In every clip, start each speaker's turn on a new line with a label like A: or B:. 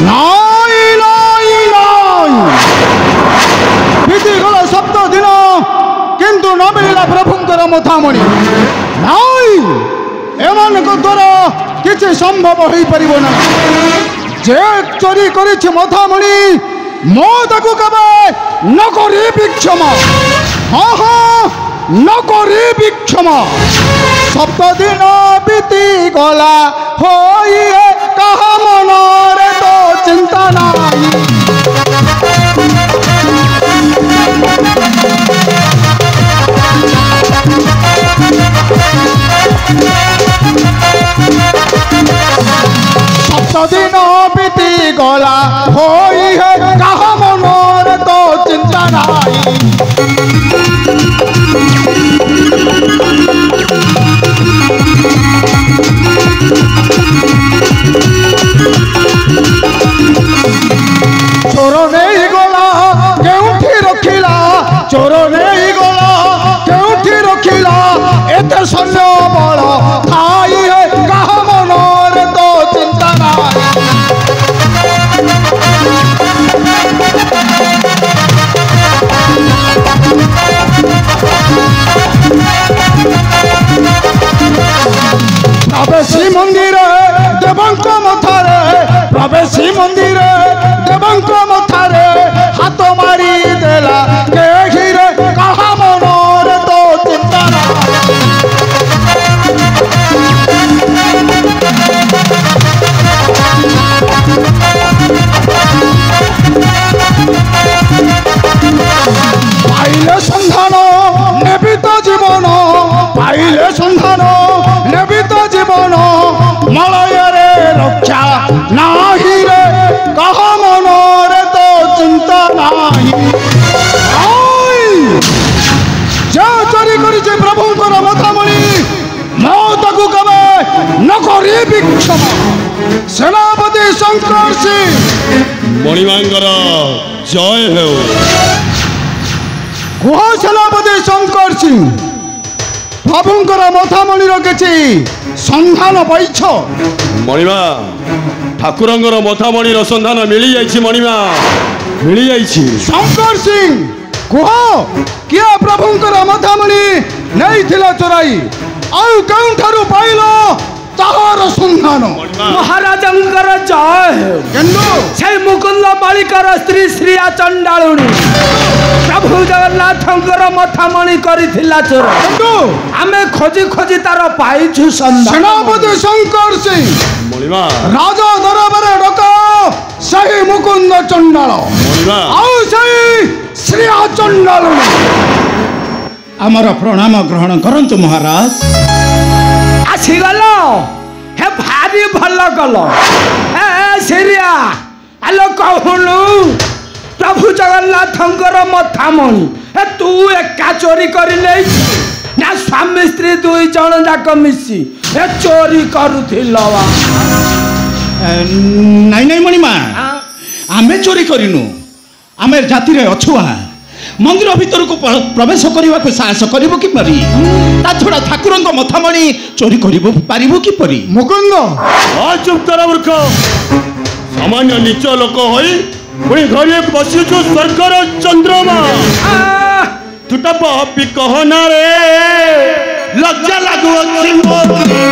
A: নাই নাই নাই বিতিগলা 7 দিন কিন্তু ন মিଳିଲା ପ୍ରଭୁଙ୍କର ମଥାମଣି নাই ଏମାନଙ୍କ ଦ୍ୱାରା କିଛି ସମ୍ଭବ ହୋଇପାରିବ ନାହିଁ। ଯେ ଚୋରି କରିଛି ମଥାମଣି ମୁଁ ତାକୁ କେବେ ନ କରିବି କ୍ଷମା। ହଁ ହଁ ନ କରିବି କ୍ଷମା। 7 ଦିନ ବିତିଗଲା ହୋଇ କାହା ମନରେ ତ ଚିନ୍ତା ନାହିଁ। দিন বিতি গলা হই কাহা মনর তো চিন্তা নাই। চোর নেই গলা কেউঠি রখিলা চোর নেই গলা কেউঠি রখিলা এতে সৈন্য বল ঠাই কাহা মনর তো চিন্তা নাই। প্রবেশী মন্দিরে দেবঙ্ক মথারে প্রবেশী মন্দিরে দেবঙ্ক মথারে হাত মারি দেলা কেহিরে কাহা মনরে তো চিন্তা নাই। পাইলে সন্ধান নেবি তো জীবন পাইলে সন্ধান নেবি তো জীবন মলয়রে রক্ষা নাহি রে কাহা মনরে তো চিন্তা নাহি। যে চোরি করেছে প্রভুঙ্কর মথামণি ମୁଁ ତାକୁ କେବେ ନ କରିବି କ୍ଷମା। ସେନାପତି ଶଙ୍କର ସିଂ
B: ମଣିମାଙ୍କର ଜୟ ହେଉ।
A: କୁହ ସେନାପତି ଶଙ୍କର ସିଂ ପ୍ରଭୁଙ୍କର ମଥାମଣିର କିଛି ସନ୍ଧାନ ପାଇଛ?
B: ମଣିମା ଠାକୁରଙ୍କର ମଥାମଣିର ସନ୍ଧାନ ମିଳିଯାଇଛି। ମଣିମା ମିଳିଯାଇଛି।
A: ଶଙ୍କର ସିଂ କୁହ କିଏ ପ୍ରଭୁଙ୍କର ମଥାମଣି ନେଇଥିଲା ଚୋରାଇ ଆଉ କେଉଁଠାରୁ ପାଇଲ ତାହାର ସନ୍ଧାନ?
C: ମହାରାଜଙ୍କର ଜୟ ହେଉ।
A: କିନ୍ତୁ
C: ସେ ମୁକୁନ୍ଦ ବାଳିକାର ସ୍ତ୍ରୀ ଶ୍ରୀୟା ଚଣ୍ଡାଳୁଣୀ ପ୍ରଭୁ ଜଗନ୍ନାଥଙ୍କର ମଥାମଣି କରିଥିଲା ଚୋର।
A: କିନ୍ତୁ
C: ଆମେ ଖୋଜି ଖୋଜି ତାର ପାଇଛୁ ସନ୍ଧାନ।
A: ସେନାପତି ଶଙ୍କର ସିଂ
B: ମଣିମା
A: ରାଜ ଦରବାରେ ଡକାଅ ସେହି ମୁକୁନ୍ଦ ଚଣ୍ଡାଳ
B: ମଣିମା
A: ଆଉ ସେହି ଶ୍ରୀୟା ଚଣ୍ଡାଳୁଣୀ।
D: ଆମର ପ୍ରଣାମ ଗ୍ରହଣ କରନ୍ତୁ ମହାରାଜ।
C: ଆସିଗଲ ହେ ଭାରି ଭଲ କଲ। ହେ ଶ୍ରୀୟା ଆଲୋ କହୁନୁ ପ୍ରଭୁ ଜଗନ୍ନାଥଙ୍କର ମଥାମଣି ହେ ତୁ ଏକା ଚୋରି କରି ନେଇଛୁ ନା ସ୍ୱାମୀ ସ୍ତ୍ରୀ 2 ଜଣ ଯାକ ମିଶି ଏ ଚୋରି କରୁଥିଲ?
D: ନାଇଁ ନାଇଁ ମଣିମା ଆମେ ଚୋରି କରିନୁ। ଆମେ ଜାତିରେ ଅଛୁଆ ମନ୍ଦିର ଭିତରକୁ ପ୍ରବେଶ କରିବାକୁ ସାହସ କରିବୁ କିପରି? ତା ଛଡ଼ା ଠାକୁରଙ୍କ ମଥାମଣି ଚୋରି କରିବୁ ପାରିବୁ କିପରି?
A: ମୁକୁନ୍ଦ
B: ଚୁପ୍ କର ମୂର୍ଖ। ସାମାନ୍ୟ ନିଚ ଲୋକ ହୋଇ ପୁଣି ଘରେ ବସିଛୁ ସ୍ୱର୍ଗର ଚନ୍ଦ୍ରମା। ତୁଟ ପପି କହନା ରେ ଲଜ୍ଜା ଲାଗୁଅଛି ମୋତେ।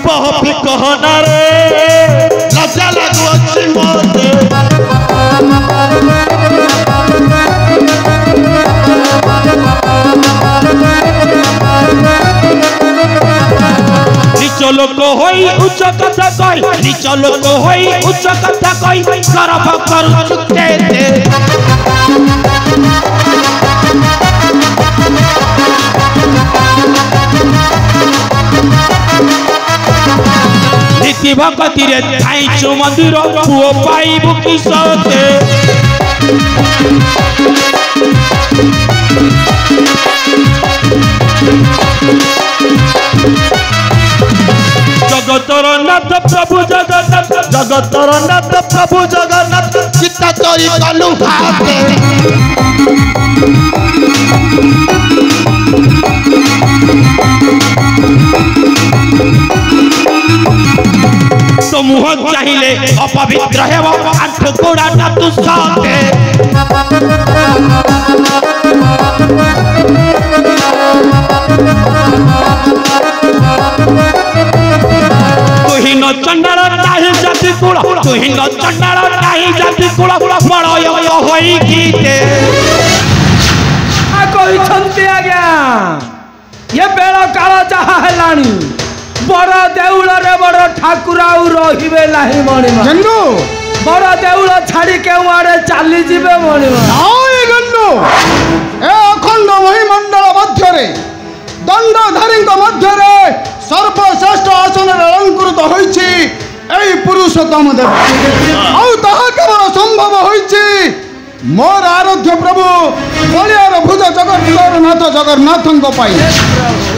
B: ପପି କହନା ରେ ଲଜ୍ଜା ଲାଗୁଅଛି ମୋତେ।
C: নিচ লোক হই উচ্চ কথা কই নিচ লোক হই উচ্চ কথা কই গর্ব করুছু কেতে। নীতি ভগতিরে ঠাইছু মন্দির পুଅ পাইবু কি সতে। জগতর নাথ প্রভু জগন্নাথ জগতর নাথ প্রভু জগন্নাথ চিত্তা
B: ଚୋରି କଲୁ ହାତେ तो मुह चाहिए अपवित्र है आठ गोड़ा ना तू साथे तू ही न चंडाल नाही जाति कुल तू ही न चंडाल नाही जाति कुल बड़य होई गीते
C: आ कहि छंती आज्ञा ये बेला काल जहा हेलानी बड़ देउल रे बड़ ठाकुर आउ रहिबे नाही मणिमा
A: गंडू
C: बड़ देउल छाड़ी केउ आड़े चली जिबे मणिमा
A: नाई गंडू ए अखंड महिमंडल मध्यरे दंडधारी मध्यरे सर्वश्रेष्ठ आसन अलंकृत होइछि एई पुरुषोत्तम देव आउ ताहा केवल संभव होइछि मोर आराध्य प्रभु बलियार भुज जगन्नाथ जगन्नाथଙ୍କ ପାଇଁ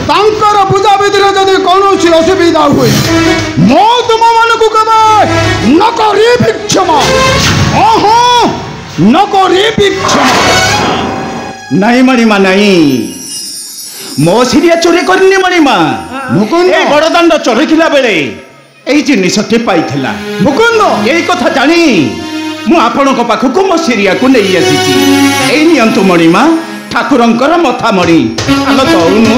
A: तांकर पूजा विधि रे जदि कोनोसी असुविधा हुए मो तुम मानकु केबे न करी भिक्षमा ओहो न करी भिक्षमा
D: नहीं मणिमा नहीं मो सिरिया चोरी करनी मणिमा
A: मुकुंद
D: ए बड़दांड चढ़िला बेले एई जिनिसटी पाइथिला
A: मुकुंद
D: एई कथा जानी मु आपणक पाखकु मो सिरिया को नहीं आसीची एई नियंतु मणिमा ठाकुरंकर मथा मणि आलो दउनु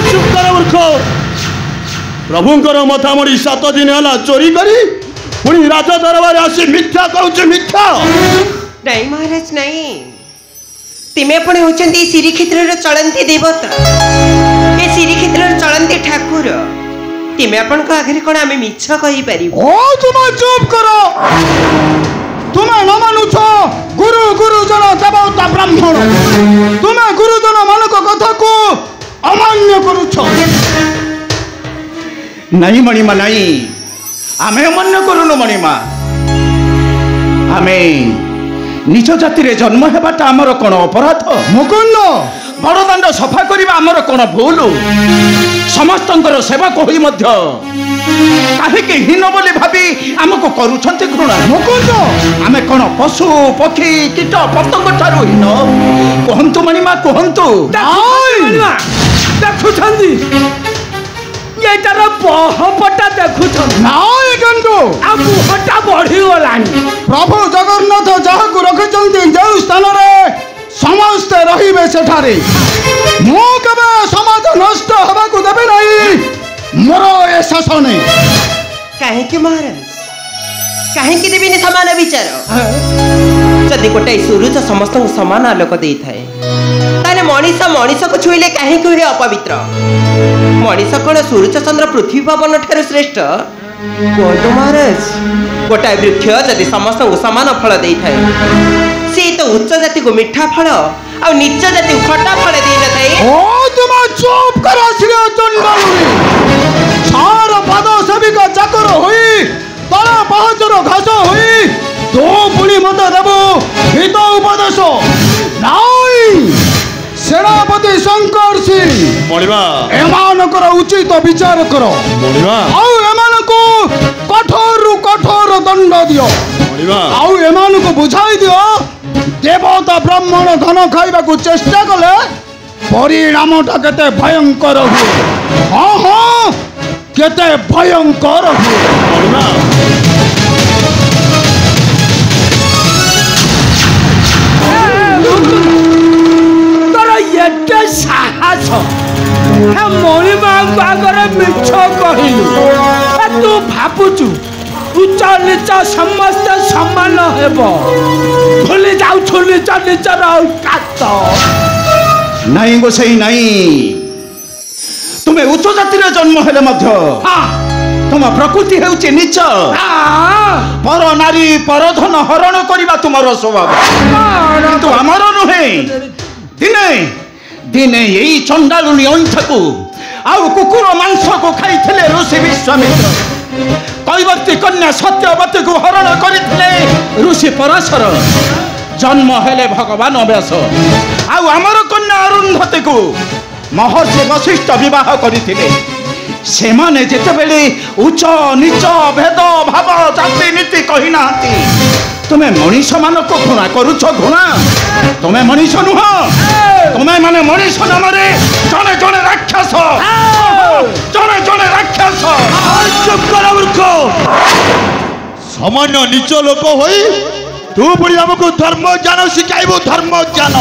B: चुप कर मूर्ख प्रभुंकर मथा मड़ी 7 दिन है चोरी करी पुणी राजा दरबार आसी मिथ्या कहूँ मिथ्या
E: नहीं महाराज नहीं तिमे पुणी होचंती श्रीक्षेत्र चलंती देवता ए श्रीक्षेत्र चलंती ठाकुर तिमे आपण को आगे कौन आम मिछ कही पारि
A: ओ तुम चुप करो तुम्हें न मानुछ गुरु गुरुजन देवता ब्राह्मण तुम्हें गुरुजन मानक कथा को अमान्य करुछ
D: नहीं मणिमा नहीं आमे अमान्य करूनु मणिमा आमे निज जाति रे जन्म हेबाटा आमर कोन अपराध
A: मुकुंद
D: बड़दांड सफा करिबा आमर कोन भूल समस्तंकर सेवा होई मध्य काहे के हीन बोली भाबी हमको करूछंती घृणा
A: मुकुंद
D: आमे कोन पशु पक्षी कीट पतंग ठारू हीन कहंतु मणिमा कहंतु
C: मणिमा देखुछंती ये तार बहपटा देखुछंती
A: नाई गंडू
C: आ मुहटा बढ़ी गलानी
A: प्रभु जगन्नाथ जहाकु रखिचंती जेउ स्थान रे समस्ते रहिबे सेठारे मो केबे समाज नष्ट हबाकु देबे नहीं मोर ए शासन
E: काहे कि महाराज काहे कि देबिनी समान विचार जदि गोटे सूरज समस्त समान आलोक देई थाए ताले मनीष मनीष को छुईले काहे कि हुए अपवित्र मनीष कौन सूरज चंद्र पृथ्वी पवन ठार श्रेष्ठ कहतु महाराज गोटाए वृक्ष जदि समस्त समान फल दे थाए से तो उच्च जाति को मिठा फल आ नीच जाति को खटा फल दे न थाए
A: ओ तुम चुप कर श्री चंडालुनी सार पद सेविका चाकर होई तला पहाचर घास होई तो पुणी मत देबो हित उपदेश नाई सेनापति शंकर सिंह
B: मणिमा
A: एमानकर उचित विचार करो
B: मणिमा
A: आउ एमानको कठोर रु कठोर दंड दियो
B: मणिमा
A: आउ एमानको बुझाई दियो देवता ब्राह्मण धन खाइबा को चेष्टा कले परिणामटा केते भयंकर हुए हाँ हाँ केते भयंकर हुए
B: मणिमा
C: तोर एते साहस हे मणिमा आगरे मिछ कहिलु तू भाबुचु उच्च नीच समस्त समान हेब भूली जाऊ नीच नीचर कात
D: नहीं गोसाई नहीं तुम्हें उच्च जाति रे जन्म हेले मध्य तुम प्रकृति हेउचे नीच पर नारी पर धन हरण करिबा तुमरो स्वभाव किंतु हमर नुहे दिने दिने यही चंडालुनी अंठकू आउ कुकुर मांस को खाइथिले ऋषि विश्वामित्र कैवर्ती कन्या सत्यवती को हरण करथिले ऋषि पराशर जन्म हेले भगवान व्यास आउ हमर कन्या अरुंधती को महर्षि वशिष्ठ विवाह करथिले सेमाने जेतेबेले उच्च नीच भेद भाव जाति नीति कही नांती तुमे मनीष मानक घृणा करुछ घृणा तुमे मनीष नुह तुमे माने मनीष नामरे जने जने राक्षस जने जने राक्षस
B: चुप कर मूर्ख सामान्य नीच लोक होई तू पुणी हमको धर्म ज्ञान शिखाइबो धर्म ज्ञान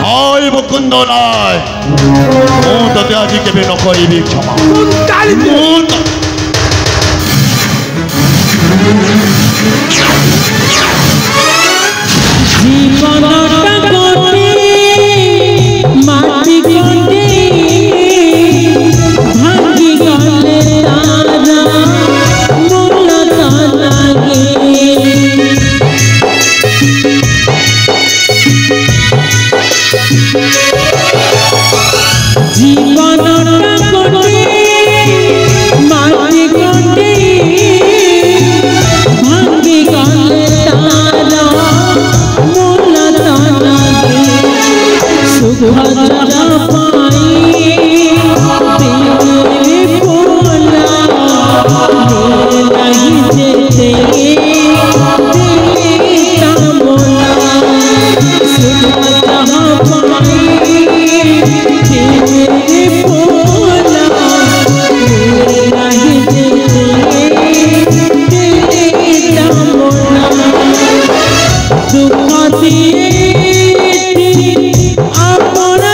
B: नाय मुकुंद नाय मु तते आज केबे न करिबी क्षमा
F: জীবনটা কোটি মাটি কোটি ভাঙ্গি গলে তারা মূল লাগে জীবনটা কোটি মাটি কোটি ভাঙ্গি গলে তারা মূল লাগে সুভদ্রা পাই দিলে পোলা নাই যেতে দিলে তামলা সুভদ্রা পাই দিলে পোলা নাই যেতে দিলে তামলা দুঃখ দিয়ে আমরা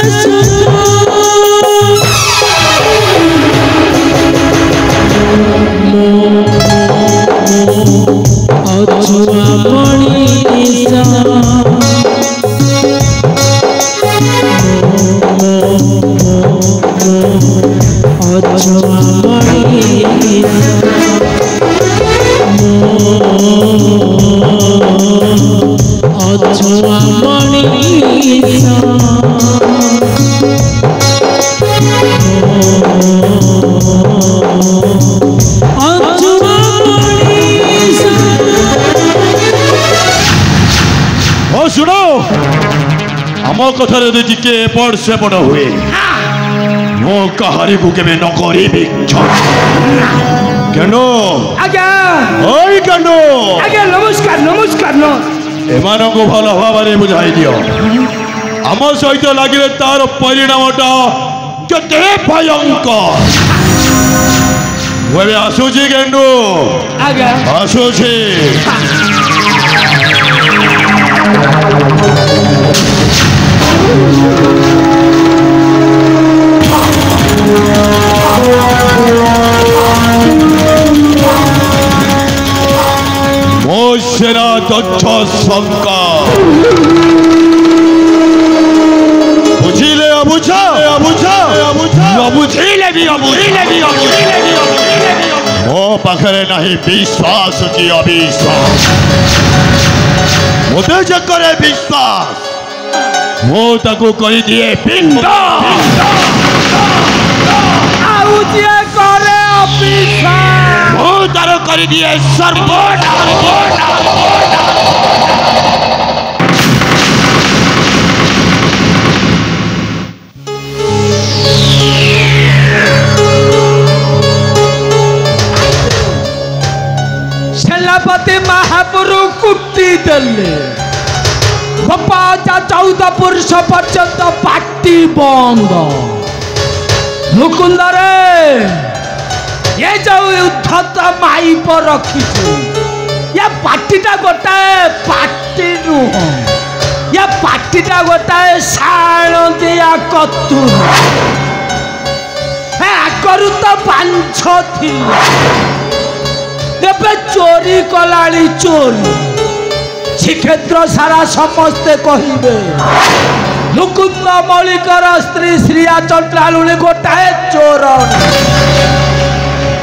F: অছুয়া মণি অছুয়া মণি অছুয়া মণি
B: ओ सुनो आम कथार देखी के एपट सेपट हुए मो कहारी को केबे न करिबी केनो
C: आज्ञा
B: ओई केनो
C: आज्ञा नमस्कार नमस्कार न
B: एमानको भल भावरे बुझाई दियो आम सहित लागिले तार परिणामटा केते भयंकर वेबे आसुची केनो
C: आज्ञा
B: आसुची मोशेरा दक्ष शंका बुझिले अबुझा अबुझा अबुझिले भी मो पाखरे नहीं विश्वास की अविश्वास मुझे जे करे विश्वास मो ताको करी दिए पिंड
C: आउ जे करे अविश्वास
B: मो तारो करी दिए सर्वोट
C: सेनापति महापुरु कुटी देले बापा 14 पुरुष पर्यंत पार्टी बंद मुकुंद रे ये जो युद्ध माई पर रखी या पार्टीटा गोटाए पार्टी नुह या पार्टीटा गोटाए शाण दिया कतुर आगरू तो बांझ थी एबे चोरी कलाली चोरी श्रीक्षेत्र सारा समस्ते कहिबे मुकुंद मौलिकर स्त्री श्रिया चंद्रालुणी गोटाए चोर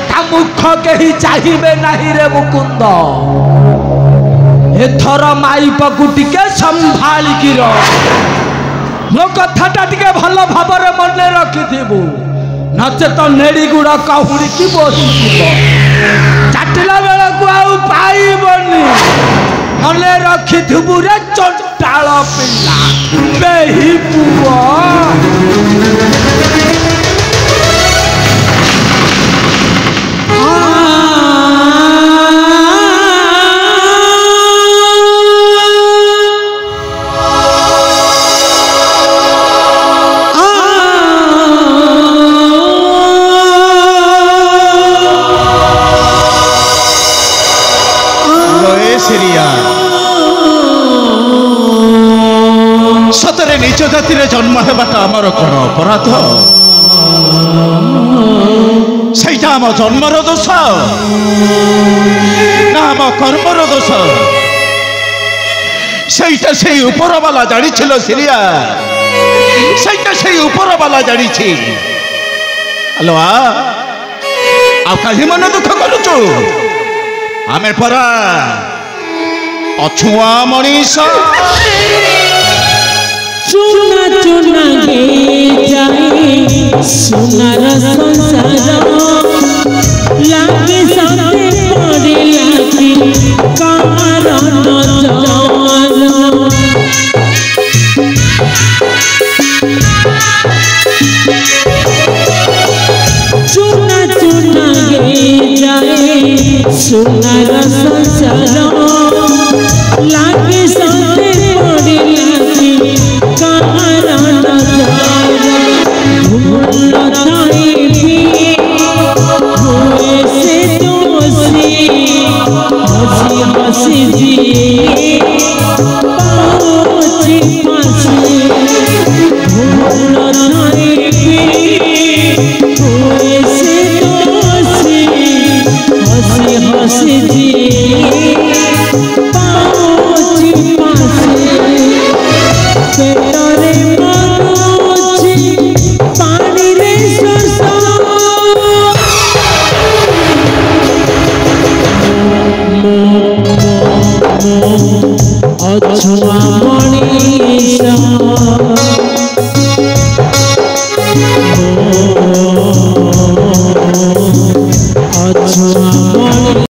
C: ता मुख केही चाहिबे नाही रे मुकुंद एथर माइपकु टिके संभालिकी रह मो कथाटा टिके भल भाबरे मन रखिथिबु नचेत नेड़ी गुड़ा काहुड़ी की बोही चाटिला बेला को आउ पाइबनी मने रखिथिबु रे डाल पिला बेही पुआ
D: सतरे नीच जाति जन्म हेबाटा आमर कौन अपराध सहीटा आम जन्मर दोष ना आम कर्मर दोष सहीटा से ऊपर वाला जानी सिरिया सहीटा से ऊपर वाला जानी हेलो आ कहीं मन दुख करुचु आमे परा अछुआ मनीष
F: चुना चुना गे जाए सुनार संसार लागे साथे पड़े लागे कारण चुना चुना गे जाए सुनार संसार लागे साथे पड़े लागे कारण भूल थाई भी हुए से दोषी हंसी हंसी जिए पाँच फांसी भूल थाई भी हुए से दोषी हंसी हंसी जिए पाँच फांसी पेटरे मरुछि पानी रे सरस अछुआ मनीष